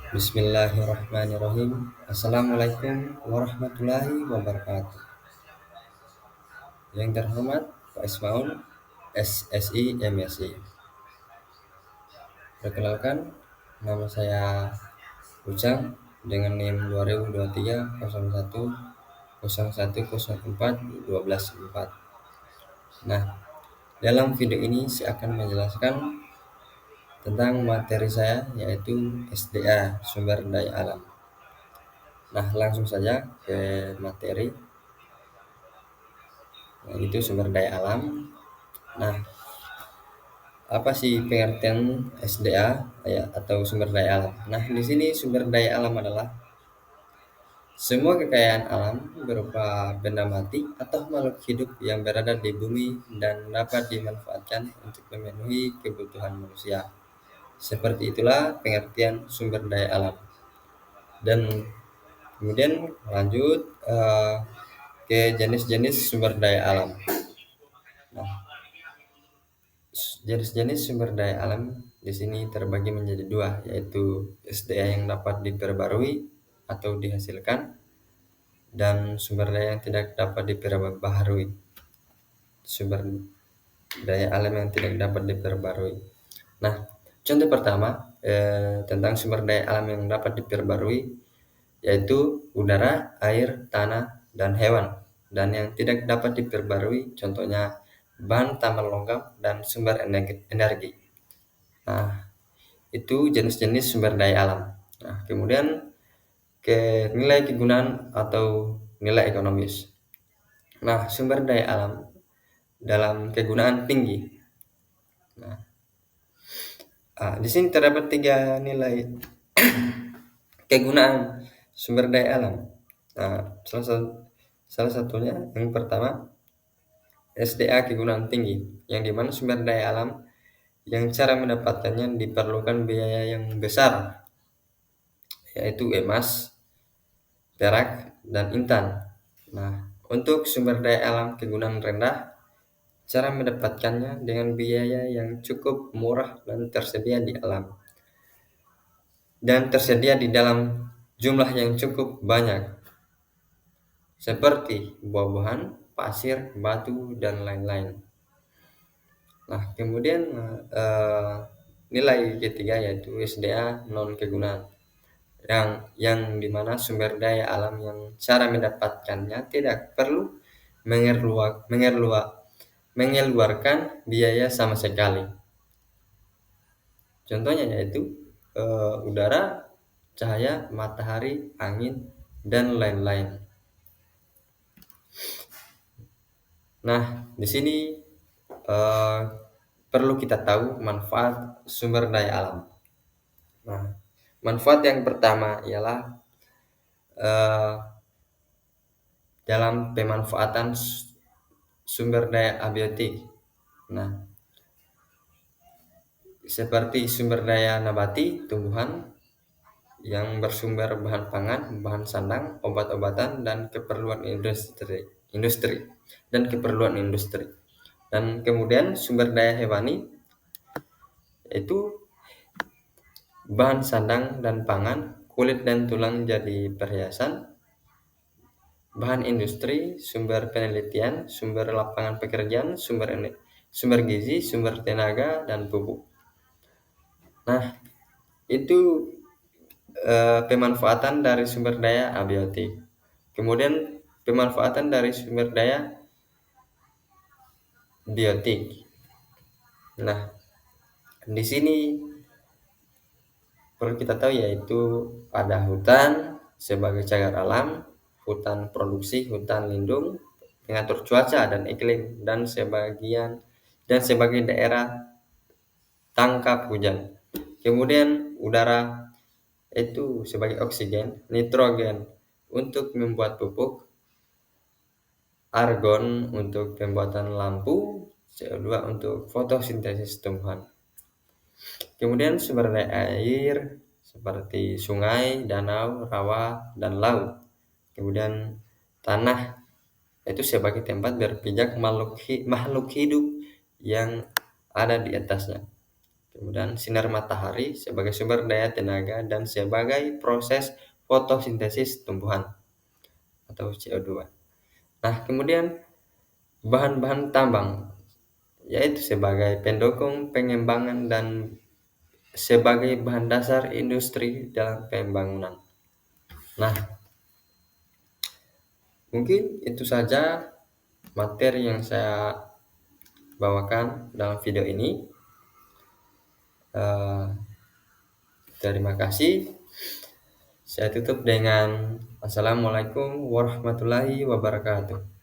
Bismillahirrahmanirrahim. Assalamualaikum warahmatullahi wabarakatuh. Yang terhormat Pak Ismail SSI MSI. Perkenalkan, nama saya Ujang dengan NIM 2023 01 0104 Nah, dalam video ini saya akan menjelaskan tentang materi saya, yaitu SDA, sumber daya alam. Nah, langsung saja ke materi. Nah, itu sumber daya alam. Nah, apa sih pengertian SDA ya, atau sumber daya alam? Nah, di sini sumber daya alam adalah semua kekayaan alam berupa benda mati atau makhluk hidup yang berada di bumi dan dapat dimanfaatkan untuk memenuhi kebutuhan manusia. Seperti itulah pengertian sumber daya alam. Dan kemudian lanjut ke jenis-jenis sumber daya alam. Nah, jenis-jenis sumber daya alam di sini terbagi menjadi dua, yaitu SDA yang dapat diperbarui atau dihasilkan dan sumber daya yang tidak dapat diperbarui. Sumber daya alam yang tidak dapat diperbarui. Nah, contoh pertama tentang sumber daya alam yang dapat diperbarui yaitu udara, air, tanah, dan hewan. Dan yang tidak dapat diperbarui contohnya bahan tambah logam dan sumber energi. Nah, itu jenis-jenis sumber daya alam. Nah, kemudian ke nilai kegunaan atau nilai ekonomis. Nah, sumber daya alam dalam kegunaan tinggi. Nah, di sini terdapat 3 nilai kegunaan sumber daya alam. Nah, salah satunya yang pertama SDA kegunaan tinggi, yang dimana sumber daya alam yang cara mendapatkannya diperlukan biaya yang besar, yaitu emas, perak, dan intan. Nah, untuk sumber daya alam kegunaan rendah, cara mendapatkannya dengan biaya yang cukup murah dan tersedia di alam. Dan tersedia di dalam jumlah yang cukup banyak, seperti buah-buahan, pasir, batu, dan lain-lain. Nah, kemudian nilai ketiga yaitu SDA non kegunaan, yang dimana sumber daya alam yang cara mendapatkannya tidak perlu mengeluarkan biaya sama sekali. Contohnya yaitu udara, cahaya, matahari, angin, dan lain-lain. Nah, di sini perlu kita tahu manfaat sumber daya alam. Nah, manfaat yang pertama ialah dalam pemanfaatan sumber daya abiotik. Nah, seperti sumber daya nabati, tumbuhan yang bersumber bahan pangan, bahan sandang, obat-obatan, dan keperluan industri. Dan kemudian sumber daya hewani itu bahan sandang dan pangan, kulit dan tulang jadi perhiasan, bahan industri, sumber penelitian, sumber lapangan pekerjaan, sumber gizi, sumber tenaga, dan pupuk. Nah, itu pemanfaatan dari sumber daya abiotik. Kemudian pemanfaatan dari sumber daya biotik. Nah, di sini perlu kita tahu yaitu ada hutan sebagai cagar alam, hutan produksi, hutan lindung, pengatur cuaca dan iklim, dan sebagai daerah tangkap hujan. Kemudian udara itu sebagai oksigen, nitrogen untuk membuat pupuk, argon untuk pembuatan lampu, CO2 untuk fotosintesis tumbuhan. Kemudian sumber daya air seperti sungai, danau, rawa, dan laut. Kemudian tanah itu sebagai tempat berpijak makhluk hidup yang ada di atasnya. Kemudian sinar matahari sebagai sumber daya tenaga dan sebagai proses fotosintesis tumbuhan atau CO2. Nah, kemudian bahan-bahan tambang yaitu sebagai pendukung pengembangan dan sebagai bahan dasar industri dalam pembangunan. Nah, mungkin itu saja materi yang saya bawakan dalam video ini. Terima kasih. Saya tutup dengan Assalamualaikum warahmatullahi wabarakatuh.